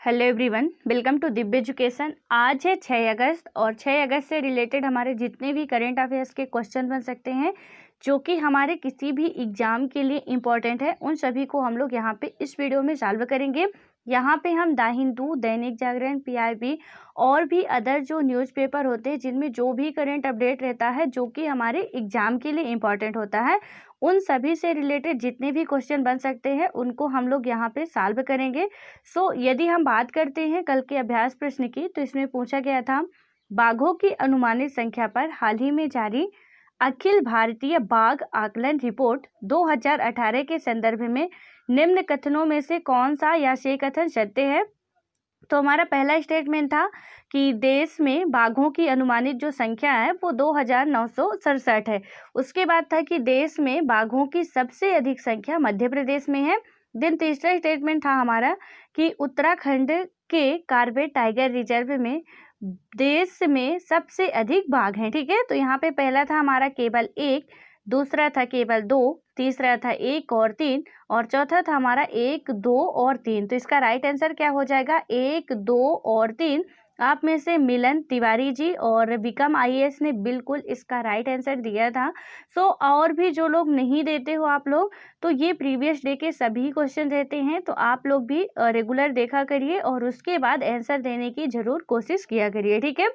Hello everyone, welcome to Divya education. आज है 6 अगस्त और 6 अगस्त से रिलेटेड हमारे जितने भी करंट अफेयर्स के क्वेश्चन बन सकते हैं जो कि हमारे किसी भी एग्जाम के लिए इम्पोर्टेंट है, उन सभी को हम लोग यहाँ पे इस वीडियो में सॉल्व करेंगे। यहाँ पे हम द हिंदू, दैनिक जागरण, पीआईबी और भी अदर जो न्यूज़पेपर होते हैं जिनमें जो भी करंट अपडेट रहता है जो कि हमारे एग्जाम के लिए इम्पोर्टेंट होता है, उन सभी से रिलेटेड जितने भी क्वेश्चन बन सकते हैं उनको हम लोग यहाँ पे सॉल्व करेंगे। यदि हम बात करते हैं कल के अभ्यास प्रश्न की, तो इसमें पूछा गया था बाघों की अनुमानित संख्या पर हाल ही में जारी अखिल भारतीय बाघ आकलन रिपोर्ट 2018 के संदर्भ में निम्न कथनों में से कौन सा या से कथन सत्य है। तो हमारा पहला स्टेटमेंट था कि देश में बाघों की अनुमानित जो संख्या है वो 2967 है। उसके बाद था कि देश में बाघों की सबसे अधिक संख्या मध्य प्रदेश में है। देन तीसरा स्टेटमेंट था हमारा कि उत्तराखंड के कार्बेट टाइगर रिजर्व में देश में सबसे अधिक बाघ हैं। ठीक है, तो यहाँ पे पहला था हमारा केवल 1, दूसरा था केवल 2, तीसरा था 1 और 3 और चौथा था हमारा 1, 2 और 3। तो इसका राइट आंसर क्या हो जाएगा? 1, 2 और 3। आप में से मिलन तिवारी जी और विक्रम आईएएस ने बिल्कुल इसका राइट आंसर दिया था। और भी जो लोग नहीं देते हो आप लोग, तो ये प्रीवियस डे के सभी क्वेश्चन रहते हैं, तो आप लोग भी रेगुलर देखा करिए और उसके बाद आंसर देने की जरूर कोशिश किया करिए। ठीक है,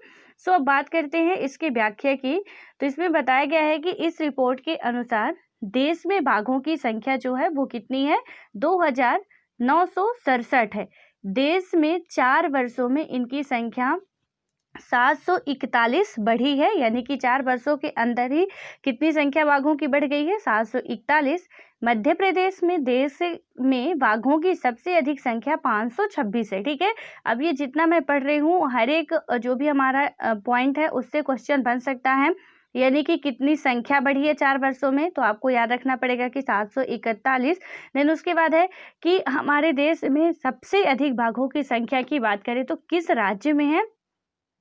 अब बात करते हैं इसकी व्याख्या की। तो इसमें बताया गया है कि इस रिपोर्ट के अनुसार देश में बाघों की संख्या जो है वो कितनी है? 2967 है। देश में 4 वर्षों में इनकी संख्या 741 बढ़ी है, यानी कि 4 वर्षों के अंदर ही कितनी संख्या बाघों की बढ़ गई है? 741। मध्य प्रदेश में देश में बाघों की सबसे अधिक संख्या 526 है। ठीक है, अब ये जितना मैं पढ़ रही हूँ हर एक जो भी हमारा पॉइंट है उससे क्वेश्चन बन सकता है, यानी कि कितनी संख्या बढ़ी है 4 वर्षों में, तो आपको याद रखना पड़ेगा कि 741। देन उसके बाद है कि हमारे देश में सबसे अधिक बाघों की संख्या की बात करें तो किस राज्य में है?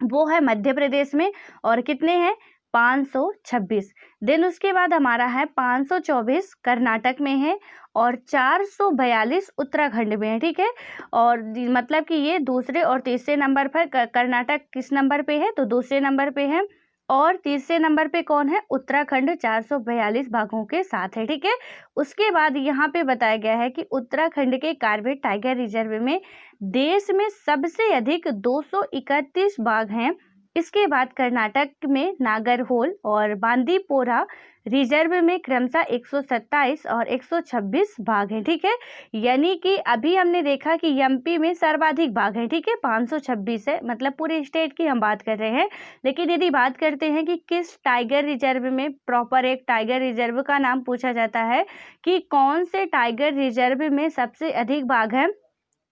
वो है मध्य प्रदेश में और कितने हैं? 526। देन उसके बाद हमारा है 524 कर्नाटक में है और 442 उत्तराखंड में है। ठीक है, और मतलब कि ये दूसरे और तीसरे नंबर पर कर्नाटक किस नंबर पे है? तो दूसरे नंबर पे है और तीसरे नंबर पे कौन है? उत्तराखंड 442 बाघों के साथ है। ठीक है, उसके बाद यहाँ पे बताया गया है कि उत्तराखंड के कार्बेट टाइगर रिजर्व में देश में सबसे अधिक 231 बाघ हैं। इसके बाद कर्नाटक में नागरहोल और बांदीपोरा रिजर्व में क्रमशः 127 और 126 बाघ हैं। ठीक है, यानी कि अभी हमने देखा कि एमपी में सर्वाधिक बाघ हैं। ठीक है, 526 है, मतलब पूरे स्टेट की हम बात कर रहे हैं। लेकिन यदि बात करते हैं कि किस टाइगर रिजर्व में, प्रॉपर एक टाइगर रिजर्व का नाम पूछा जाता है कि कौन से टाइगर रिजर्व में सबसे अधिक बाघ हैं,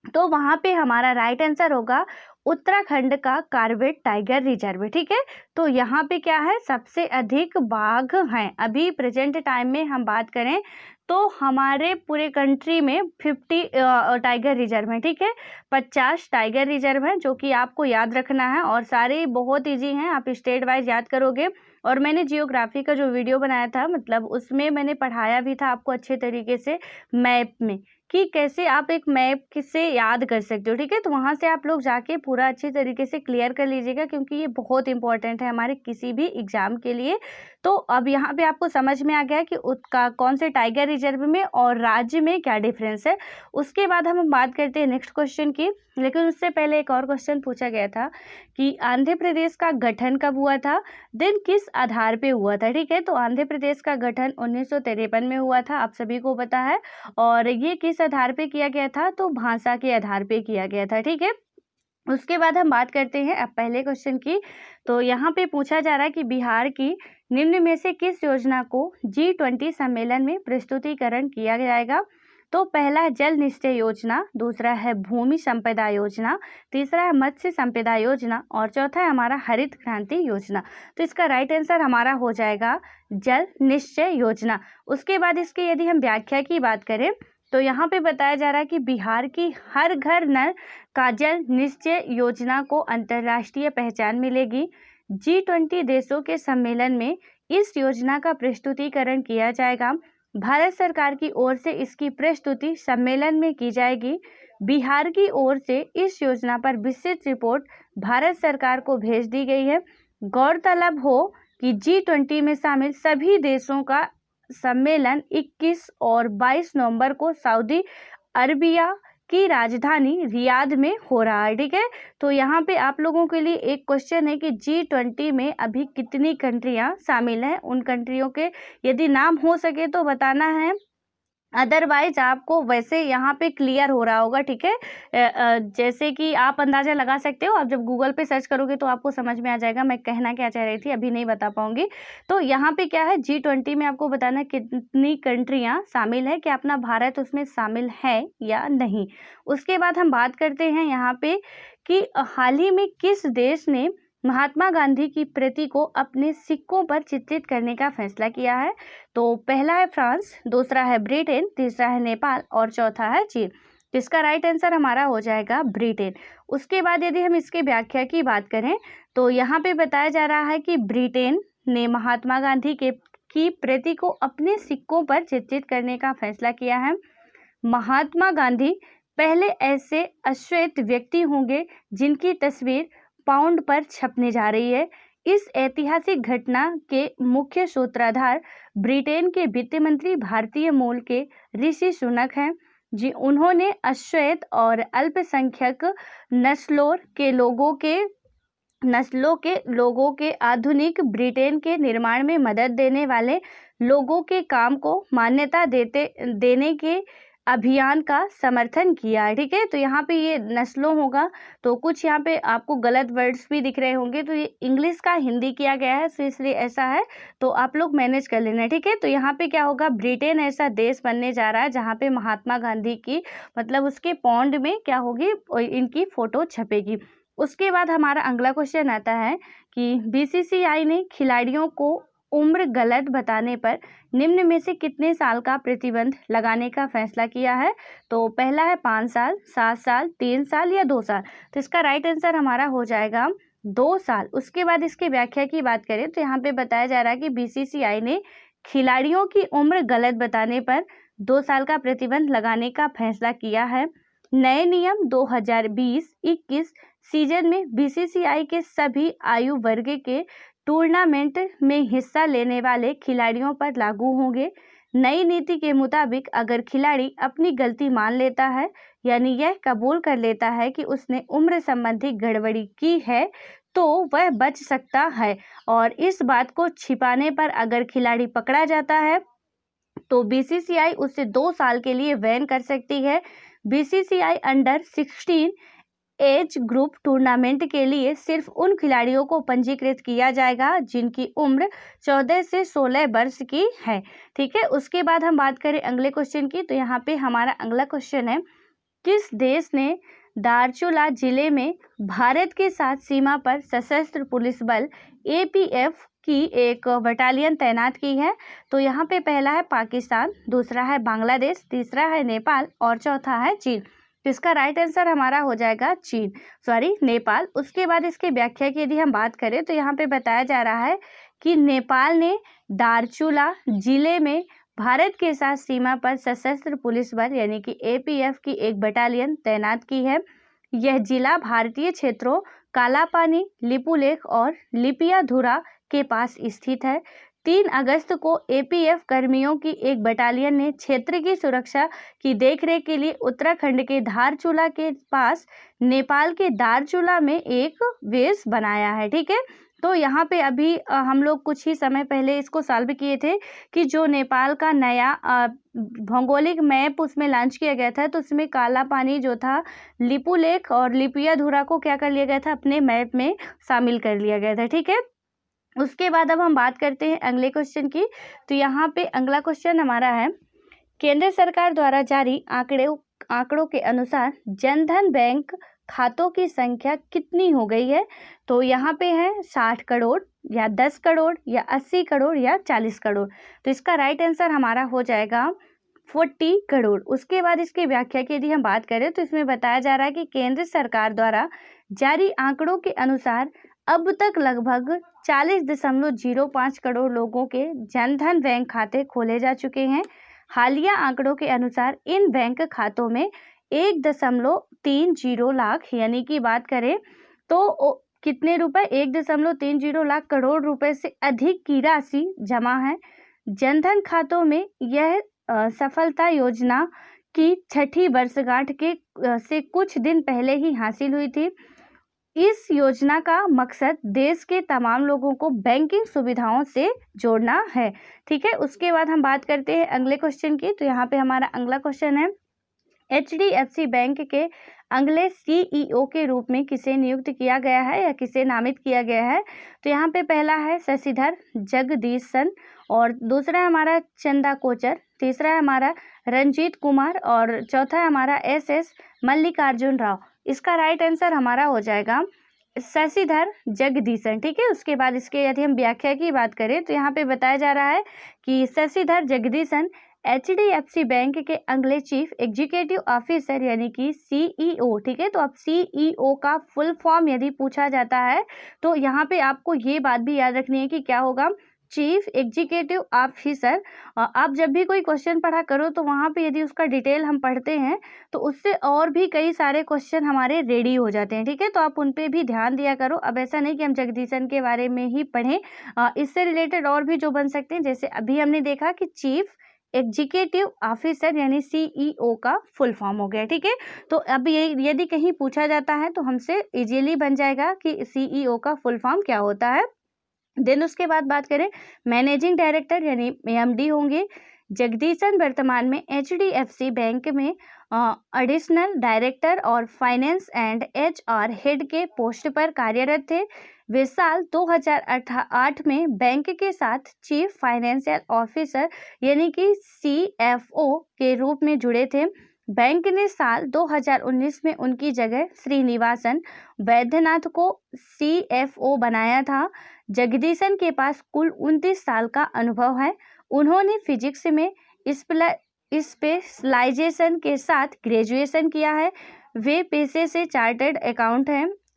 तो वहां पे हमारा राइट आंसर होगा उत्तराखंड का कार्बेट टाइगर रिजर्व। ठीक है, तो यहाँ पे क्या है? सबसे अधिक बाघ हैं। अभी प्रेजेंट टाइम में हम बात करें तो हमारे पूरे कंट्री में 50 टाइगर रिजर्व हैं। ठीक है, 50 टाइगर रिजर्व हैं जो कि आपको याद रखना है और सारे बहुत इजी हैं, आप स्टेट वाइज याद करोगे। और मैंने जियोग्राफी का जो वीडियो बनाया था, मतलब उसमें मैंने पढ़ाया भी था आपको अच्छे तरीके से मैप में कि कैसे आप एक मैप किससे याद कर सकते हो। ठीक है, तो वहाँ से आप लोग जाके पूरा अच्छी तरीके से क्लियर कर लीजिएगा क्योंकि ये बहुत इंपॉर्टेंट है हमारे किसी भी एग्जाम के लिए। तो अब यहाँ पे आपको समझ में आ गया कि उसका कौन से टाइगर रिजर्व में और राज्य में क्या डिफरेंस है। उसके बाद हम बात करते हैं नेक्स्ट क्वेश्चन की, लेकिन उससे पहले एक और क्वेश्चन पूछा गया था कि आंध्र प्रदेश का गठन कब हुआ था? देन किस आधार पे हुआ था? ठीक है, तो आंध्र प्रदेश का गठन 1953 में हुआ था, आप सभी को पता है। और ये किस आधार पे किया गया था? तो भाषा के आधार पे किया गया था। ठीक है, उसके बाद हम बात करते हैं अब पहले क्वेश्चन की। तो यहाँ पे पूछा जा रहा है कि बिहार की निम्न में से किस योजना को G20 सम्मेलन में प्रस्तुतिकरण किया जाएगा? तो पहला है जल निश्चय योजना, दूसरा है भूमि संपदा योजना, तीसरा है मत्स्य संपदा योजना और चौथा है हमारा हरित क्रांति योजना। तो इसका राइट आंसर हमारा हो जाएगा जल निश्चय योजना। उसके बाद इसकी यदि हम व्याख्या की बात करें तो यहाँ पे बताया जा रहा है कि बिहार की हर घर नल का जल निश्चय योजना को अंतर्राष्ट्रीय पहचान मिलेगी। G20 देशों के सम्मेलन में इस योजना का प्रस्तुतिकरण किया जाएगा भारत सरकार की ओर से इसकी प्रस्तुति सम्मेलन में की जाएगी। बिहार की ओर से इस योजना पर विस्तृत रिपोर्ट भारत सरकार को भेज दी गई है। गौरतलब हो कि G20 में शामिल सभी देशों का सम्मेलन 21 और 22 नवंबर को सऊदी अरबिया की राजधानी रियाद में हो रहा है। ठीक है, तो यहाँ पे आप लोगों के लिए एक क्वेश्चन है कि G20 में अभी कितनी कंट्रियां शामिल हैं, उन कंट्रियों के यदि नाम हो सके तो बताना है, अदरवाइज आपको वैसे यहाँ पे क्लियर हो रहा होगा। ठीक है, जैसे कि आप अंदाजा लगा सकते हो, आप जब गूगल पे सर्च करोगे तो आपको समझ में आ जाएगा मैं कहना क्या चाह रही थी, अभी नहीं बता पाऊंगी। तो यहाँ पे क्या है, G20 में आपको बताना कितनी कंट्रियां शामिल है, कि अपना भारत उसमें शामिल है या नहीं। उसके बाद हम बात करते हैं यहाँ पे कि हाल ही में किस देश ने महात्मा गांधी की प्रति को अपने सिक्कों पर चित्रित करने का फैसला किया है। तो पहला है फ्रांस, दूसरा है ब्रिटेन, तीसरा है नेपाल और चौथा है चीन। इसका राइट आंसर हमारा हो जाएगा ब्रिटेन। उसके बाद यदि हम इसके व्याख्या की बात करें तो यहाँ पे बताया जा रहा है कि ब्रिटेन ने महात्मा गांधी की प्रति को अपने सिक्कों पर चित्रित करने का फैसला किया है। महात्मा गांधी पहले ऐसे अश्वेत व्यक्ति होंगे जिनकी तस्वीर पाउंड पर छपने जा रही है। इस ऐतिहासिक घटना के मुख्य सूत्रधार ब्रिटेन के वित्त मंत्री भारतीय मूल के ऋषि सुनक हैं। जी, उन्होंने अश्वेत और अल्पसंख्यक नस्लों के लोगों के आधुनिक ब्रिटेन के निर्माण में मदद देने वाले लोगों के काम को मान्यता देने के अभियान का समर्थन किया है। ठीक है, तो यहाँ पे ये नस्लों होगा, तो कुछ यहाँ पे आपको गलत वर्ड्स भी दिख रहे होंगे, तो ये इंग्लिश का हिंदी किया गया है, तो इसलिए ऐसा है, तो आप लोग मैनेज कर लेना। ठीक है, तो यहाँ पे क्या होगा, ब्रिटेन ऐसा देश बनने जा रहा है जहाँ पे महात्मा गांधी की मतलब उसके पौंड में क्या होगी, इनकी फोटो छपेगी। उसके बाद हमारा अगला क्वेश्चन आता है कि BCCI ने खिलाड़ियों को उम्र गलत बताने पर निम्न में से कितने साल का प्रतिबंध लगाने का फैसला किया है। तो पहला है 5 साल, 7 साल, 3 साल या 2 साल। तो इसका राइट आंसर हमारा हो जाएगा 2 साल। उसके बाद इसकी व्याख्या की बात करें तो यहाँ पे बताया जा रहा है कि BCCI ने खिलाड़ियों की उम्र गलत बताने पर 2 साल का प्रतिबंध लगाने का फैसला किया है। नए नियम 2020-21 सीजन में BCCI के सभी आयु वर्ग के टूर्नामेंट में हिस्सा लेने वाले खिलाड़ियों पर लागू होंगे। नई नीति के मुताबिक अगर खिलाड़ी अपनी गलती मान लेता है, यानी यह कबूल कर लेता है कि उसने उम्र संबंधी गड़बड़ी की है, तो वह बच सकता है, और इस बात को छिपाने पर अगर खिलाड़ी पकड़ा जाता है तो BCCI उसे 2 साल के लिए बैन कर सकती है। BCCI under 16 age group tournament के लिए सिर्फ उन खिलाड़ियों को पंजीकृत किया जाएगा जिनकी उम्र 14 से 16 वर्ष की है। ठीक है, उसके बाद हम बात करें अगले क्वेश्चन की, तो यहाँ पे हमारा अगला क्वेश्चन है, किस देश ने दार्चुला जिले में भारत के साथ सीमा पर सशस्त्र पुलिस बल APF की एक बटालियन तैनात की है। तो यहाँ पे पहला है पाकिस्तान, दूसरा है बांग्लादेश, तीसरा है नेपाल और चौथा है चीन। इसका राइट आंसर हमारा हो जाएगा नेपाल। उसके बाद इसके व्याख्या की यदि हम बात करें तो यहाँ पे बताया जा रहा है कि नेपाल ने दार्चुला जिले में भारत के साथ सीमा पर सशस्त्र पुलिस बल यानी कि APF की एक बटालियन तैनात की है। यह जिला भारतीय क्षेत्रों कालापानी, लिपुलेख और लिपियाधुरा के पास स्थित है। 3 अगस्त को APF कर्मियों की एक बटालियन ने क्षेत्र की सुरक्षा की देखरेख के लिए उत्तराखंड के धारचूला के पास नेपाल के दारचूला में एक बेस बनाया है। ठीक है, तो यहाँ पे अभी हम लोग कुछ ही समय पहले इसको सॉल्व किए थे कि जो नेपाल का नया भौगोलिक मैप उसमें लॉन्च किया गया था, तो उसमें काला पानी जो था, लिपुलेख और लिपियाधुरा को क्या कर लिया गया था, अपने मैप में शामिल कर लिया गया था। ठीक है, उसके बाद अब हम बात करते हैं अगले क्वेश्चन की। तो यहाँ पे अगला क्वेश्चन हमारा है, केंद्र सरकार द्वारा जारी आंकड़ों के अनुसार जनधन बैंक खातों की संख्या कितनी हो गई है। तो यहाँ पे है 60 करोड़ या 10 करोड़ या 80 करोड़ या 40 करोड़। तो इसका राइट आंसर हमारा हो जाएगा 40 करोड़। उसके बाद इसकी व्याख्या की यदि हम बात करें तो इसमें बताया जा रहा है कि केंद्र सरकार द्वारा जारी आंकड़ों के अनुसार अब तक लगभग 40.05 करोड़ लोगों के जनधन बैंक खाते खोले जा चुके हैं। हालिया आंकड़ों के अनुसार इन बैंक खातों में 1.30 लाख यानी कि बात करें तो कितने रुपए, 1.30 लाख करोड़ रुपए से अधिक की राशि जमा है। जनधन खातों में यह सफलता योजना की 6ठी वर्षगांठ के से कुछ दिन पहले ही हासिल हुई थी। इस योजना का मकसद देश के तमाम लोगों को बैंकिंग सुविधाओं से जोड़ना है। ठीक है, उसके बाद हम बात करते हैं अगले क्वेश्चन की। तो यहाँ पे हमारा अगला क्वेश्चन है, HDFC बैंक के अगले CEO के रूप में किसे नियुक्त किया गया है या किसे नामित किया गया है? तो यहाँ पे पहला है शशिधर जगदीशन, और दूसरा है हमारा चंदा कोचर, तीसरा है हमारा रंजीत कुमार, और चौथा है हमारा SS मल्लिकार्जुन राव। इसका राइट आंसर हमारा हो जाएगा शशिधर जगदीशन। ठीक है, उसके बाद इसके यदि हम व्याख्या की बात करें तो यहाँ पे बताया जा रहा है कि शशिधर जगदीशन HDFC बैंक के अगले चीफ एग्जीक्यूटिव ऑफिसर यानी कि CEO। ठीक है, तो अब CEO का फुल फॉर्म यदि पूछा जाता है तो यहाँ पे आपको ये बात भी याद रखनी है कि क्या होगा, चीफ एग्जीक्यूटिव ऑफिसर। आप जब भी कोई क्वेश्चन पढ़ा करो तो वहाँ पे यदि उसका डिटेल हम पढ़ते हैं तो उससे और भी कई सारे क्वेश्चन हमारे रेडी हो जाते हैं। ठीक है, तो आप उन पे भी ध्यान दिया करो। अब ऐसा नहीं कि हम जगदीशन के बारे में ही पढ़ें, इससे रिलेटेड और भी जो बन सकते हैं, जैसे अभी हमने देखा कि चीफ एग्जीक्यूटिव ऑफिसर यानी CEO का फुल फॉर्म हो गया। ठीक है, तो अब ये यदि कहीं पूछा जाता है तो हमसे इजीली बन जाएगा कि CEO का फुल फॉर्म क्या होता है। देन उसके बाद बात करें मैनेजिंग डायरेक्टर यानी MD होंगे। जगदीशन वर्तमान में HDFC बैंक में एडिशनल डायरेक्टर और फाइनेंस एंड HR हेड के पोस्ट पर कार्यरत थे। वे साल 2008 में बैंक के साथ चीफ फाइनेंशियल ऑफिसर यानी कि CFO के रूप में जुड़े थे। बैंक ने साल 2019 में उनकी जगह श्रीनिवासन वैद्यनाथ को CFO बनाया था। जगदीशन के पास कुल 29 साल का अनुभव है। उन्होंने फिजिक्स में स्पेशलाइजेशन के साथ ग्रेजुएशन किया है। वे पेशे से चार्टर्ड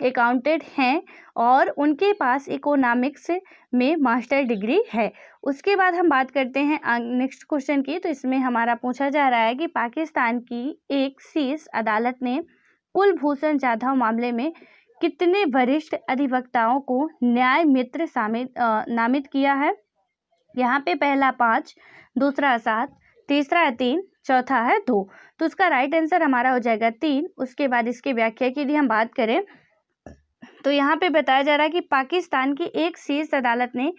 अकाउंटेंट हैं और उनके पास इकोनॉमिक्स में मास्टर डिग्री है। उसके बाद हम बात करते हैं नेक्स्ट क्वेश्चन की। तो इसमें हमारा पूछा जा रहा है कि पाकिस्तान की एक शीर्ष अदालत ने कुलभूषण जाधव मामले में कितने वरिष्ठ अधिवक्ताओं को न्याय मित्र नामित किया है? यहाँ पे पहला 5, दूसरा 7, तीसरा 3, चौथा है 2। तो उसका राइट आंसर हमारा हो जाएगा 3। उसके बाद इसकी व्याख्या की यदि हम बात करें तो यहाँ पे बताया जा रहा है कि पाकिस्तान की एक शीर्ष अदालत ने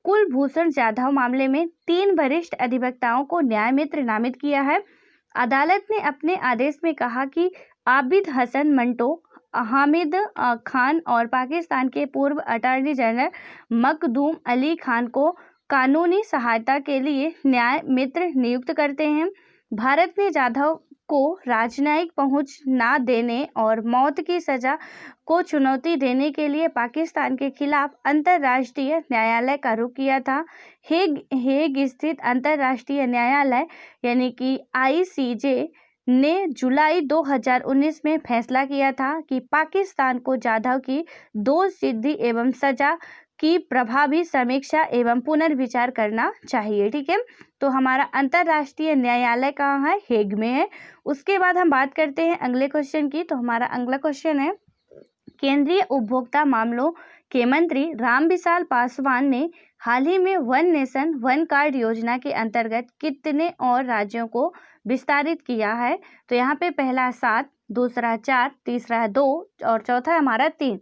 कुलभूषण जाधव मामले में 3 वरिष्ठ अधिवक्ताओं को न्याय मित्र नामित किया है। अदालत ने अपने आदेश में कहा कि आबिद हसन मंटो, हामिद खान और पाकिस्तान के पूर्व अटॉर्नी जनरल मखदूम अली खान को कानूनी सहायता के लिए न्याय मित्र नियुक्त करते हैं। भारत ने जाधव को राजनयिक पहुंच ना देने और मौत की सजा को चुनौती देने के लिए पाकिस्तान के खिलाफ अंतर्राष्ट्रीय न्यायालय का रुख किया था। हेग स्थित अंतर्राष्ट्रीय न्यायालय यानी कि ICJ ने जुलाई 2019 में फैसला किया था कि पाकिस्तान को जाधव की दोषसिद्धि एवं सजा की प्रभावी समीक्षा एवं पुनर्विचार करना चाहिए। ठीक है, तो हमारा अंतर्राष्ट्रीय न्यायालय कहाँ है? हेग में है। उसके बाद हम बात करते हैं अगले क्वेश्चन की। तो हमारा अगला क्वेश्चन है, केंद्रीय उपभोक्ता मामलों के मंत्री रामविलास पासवान ने हाल ही में वन नेशन वन कार्ड योजना के अंतर्गत कितने और राज्यों को विस्तारित किया है? तो यहाँ पे पहला 7, दूसरा 4, तीसरा 2 और चौथा हमारा 3।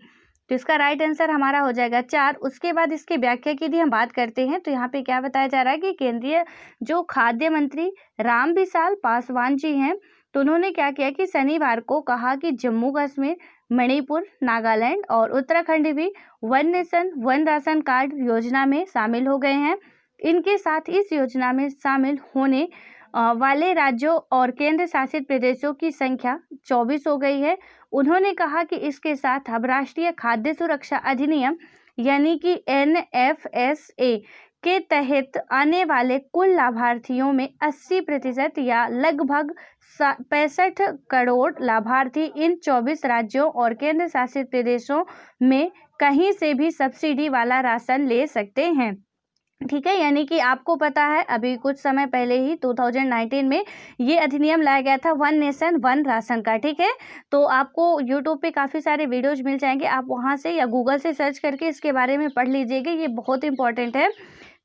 तो इसका राइट आंसर हमारा हो जाएगा 4। उसके बाद इसकी व्याख्या की यदि हम बात करते हैं तो यहाँ पे क्या बताया जा रहा है कि केंद्रीय जो खाद्य मंत्री रामविलास पासवान जी हैं, तो उन्होंने क्या किया कि शनिवार को कहा कि जम्मू कश्मीर, मणिपुर, नागालैंड और उत्तराखंड भी one nation one ration card योजना में शामिल हो गए हैं। इनके साथ इस योजना में शामिल होने वाले राज्यों और केंद्र शासित प्रदेशों की संख्या 24 हो गई है। उन्होंने कहा कि इसके साथ अब राष्ट्रीय खाद्य सुरक्षा अधिनियम यानी कि NFSA के तहत आने वाले कुल लाभार्थियों में 80% या लगभग 65 करोड़ लाभार्थी इन 24 राज्यों और केंद्र शासित प्रदेशों में कहीं से भी सब्सिडी वाला राशन ले सकते हैं। ठीक है, यानी कि आपको पता है अभी कुछ समय पहले ही 2019 में ये अधिनियम लाया गया था, one nation one ration card. ठीक है, तो आपको यूट्यूब पे काफ़ी सारे वीडियोज मिल जाएंगे, आप वहाँ से या गूगल से सर्च करके इसके बारे में पढ़ लीजिएगा, ये बहुत इंपॉर्टेंट है।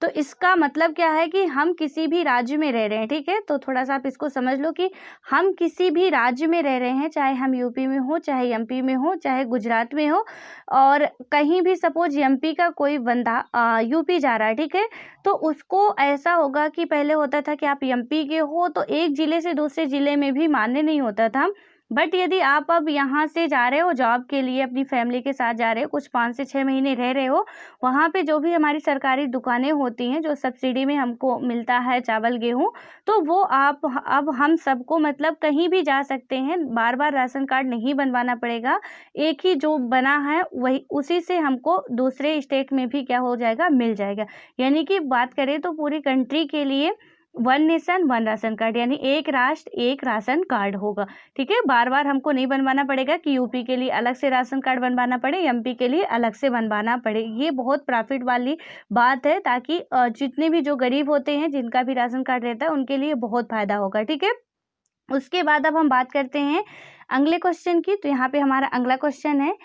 तो इसका मतलब क्या है कि हम किसी भी राज्य में रह रहे हैं, ठीक है, तो थोड़ा सा आप इसको समझ लो कि हम किसी भी राज्य में रह रहे हैं, चाहे हम यूपी में हो, चाहे एमपी में हो, चाहे गुजरात में हो, और कहीं भी सपोज एमपी का कोई बंदा यूपी जा रहा है, ठीक है, तो उसको ऐसा होगा कि पहले होता था कि आप एमपी के हो तो एक ज़िले से दूसरे ज़िले में भी मान्य नहीं होता था, बट यदि आप अब यहाँ से जा रहे हो जॉब के लिए, अपनी फैमिली के साथ जा रहे हो, कुछ 5 से 6 महीने रह रहे हो, वहाँ पे जो भी हमारी सरकारी दुकानें होती हैं जो सब्सिडी में हमको मिलता है चावल गेहूँ, तो वो आप अब हम सबको मतलब कहीं भी जा सकते हैं, बार बार राशन कार्ड नहीं बनवाना पड़ेगा, एक ही जो बना है वही उसी से हमको दूसरे स्टेट में भी क्या हो जाएगा, मिल जाएगा। यानी कि बात करें तो पूरी कंट्री के लिए one nation one ration card, यानी एक राष्ट्र एक राशन कार्ड होगा। ठीक है, बार बार हमको नहीं बनवाना पड़ेगा कि यूपी के लिए अलग से राशन कार्ड बनवाना पड़े, एमपी के लिए अलग से बनवाना पड़े। ये बहुत प्रॉफिट वाली बात है, ताकि जितने भी जो गरीब होते हैं जिनका भी राशन कार्ड रहता है उनके लिए बहुत फायदा होगा। ठीक है, उसके बाद अब हम बात करते हैं अगले क्वेश्चन की। तो यहाँ पे हमारा अगला क्वेश्चन है,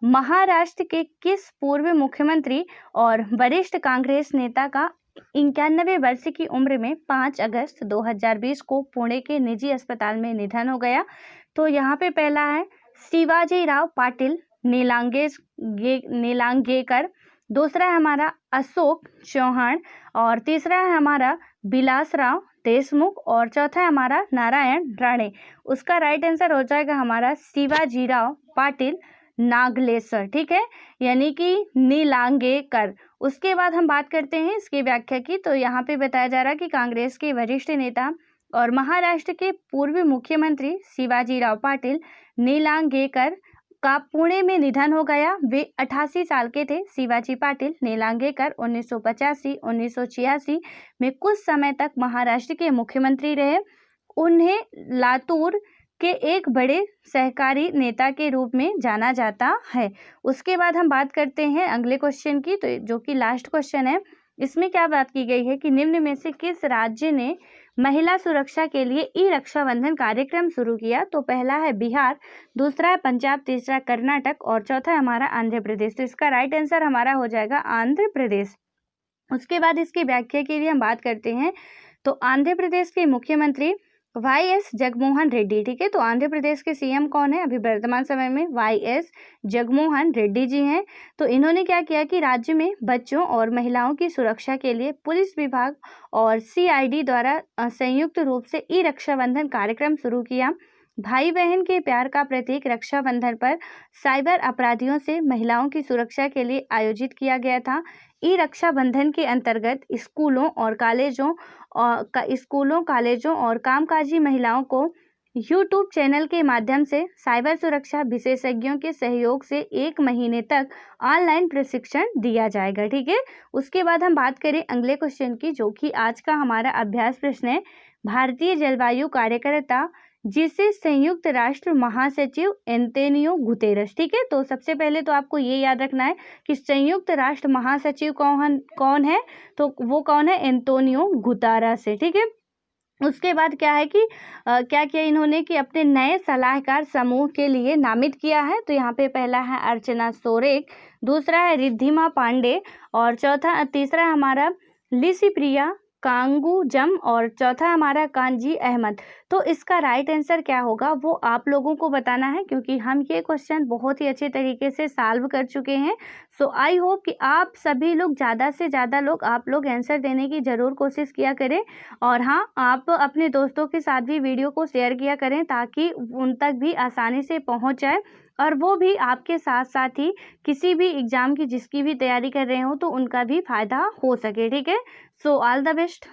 महाराष्ट्र के किस पूर्व मुख्यमंत्री और वरिष्ठ कांग्रेस नेता का 91 वर्ष की उम्र में 5 अगस्त 2020 को पुणे के निजी अस्पताल में निधन हो गया? तो यहाँ पे पहला है शिवाजीराव पाटिल नीलांगेकर, दूसरा है हमारा अशोक चौहान, और तीसरा है हमारा बिलासराव देशमुख, और चौथा है हमारा नारायण राणे। उसका राइट आंसर हो जाएगा हमारा शिवाजीराव पाटिल नागलेसर। ठीक है, यानी कि नीलांगेकर। उसके बाद हम बात करते हैं इसकी व्याख्या की। तो यहाँ पे बताया जा रहा है कि कांग्रेस के वरिष्ठ नेता और महाराष्ट्र के पूर्व मुख्यमंत्री शिवाजीराव पाटिल नीलांगेकर का पुणे में निधन हो गया। वे 88 साल के थे। शिवाजी पाटिल नीलांगेकर 1985-1986 में कुछ समय तक महाराष्ट्र के मुख्यमंत्री रहे। उन्हें लातूर के एक बड़े सहकारी नेता के रूप में जाना जाता है। उसके बाद हम बात करते हैं अगले क्वेश्चन की, तो जो कि लास्ट क्वेश्चन है। इसमें क्या बात की गई है कि निम्न में से किस राज्य ने महिला सुरक्षा के लिए ई रक्षाबंधन कार्यक्रम शुरू किया? तो पहला है बिहार, दूसरा है पंजाब, तीसरा कर्नाटक, और चौथा है हमारा आंध्र प्रदेश। तो इसका राइट आंसर हमारा हो जाएगा आंध्र प्रदेश। उसके बाद इसकी व्याख्या के लिए हम बात करते हैं। तो आंध्र प्रदेश के मुख्यमंत्री वाई.एस. जगनमोहन रेड्डी। ठीक है, तो आंध्र प्रदेश के सीएम कौन है अभी वर्तमान समय में? वाई.एस. जगनमोहन रेड्डी जी हैं। तो इन्होंने क्या किया कि राज्य में बच्चों और महिलाओं की सुरक्षा के लिए पुलिस विभाग और सीआईडी द्वारा संयुक्त रूप से ई रक्षाबंधन कार्यक्रम शुरू किया। भाई बहन के प्यार का प्रतीक रक्षाबंधन पर साइबर अपराधियों से महिलाओं की सुरक्षा के लिए आयोजित किया गया था। ई रक्षाबंधन के अंतर्गत स्कूलों, कॉलेजों और कामकाजी महिलाओं को यूट्यूब चैनल के माध्यम से साइबर सुरक्षा विशेषज्ञों के सहयोग से 1 महीने तक ऑनलाइन प्रशिक्षण दिया जाएगा। ठीक है, उसके बाद हम बात करें अगले क्वेश्चन की, जो कि आज का हमारा अभ्यास प्रश्न है। भारतीय जलवायु कार्यकर्ता जिसे संयुक्त राष्ट्र महासचिव एंटोनियो गुतेरस। ठीक है, तो सबसे पहले तो आपको ये याद रखना है कि संयुक्त राष्ट्र महासचिव कौन है? तो वो कौन है? एंटोनियो गुतेरस है। ठीक है, उसके बाद क्या है कि क्या किया इन्होंने कि अपने नए सलाहकार समूह के लिए नामित किया है। तो यहाँ पे पहला है अर्चना सोरेक, दूसरा है रिद्धिमा पांडे, और तीसरा हमारा लिसिप्रिया कांगूजम, और चौथा हमारा कांजी अहमद। तो इसका राइट आंसर क्या होगा वो आप लोगों को बताना है, क्योंकि हम ये क्वेश्चन बहुत ही अच्छे तरीके से सॉल्व कर चुके हैं। सो आई होप कि आप सभी लोग ज़्यादा से ज़्यादा आप लोग आंसर देने की ज़रूर कोशिश किया करें, और हाँ, आप अपने दोस्तों के साथ भी वीडियो को शेयर किया करें ताकि उन तक भी आसानी से पहुँच जाए, और वो भी आपके साथ साथ ही किसी भी एग्ज़ाम की जिसकी भी तैयारी कर रहे हो तो उनका भी फ़ायदा हो सके। ठीक है, सो ऑल द बेस्ट।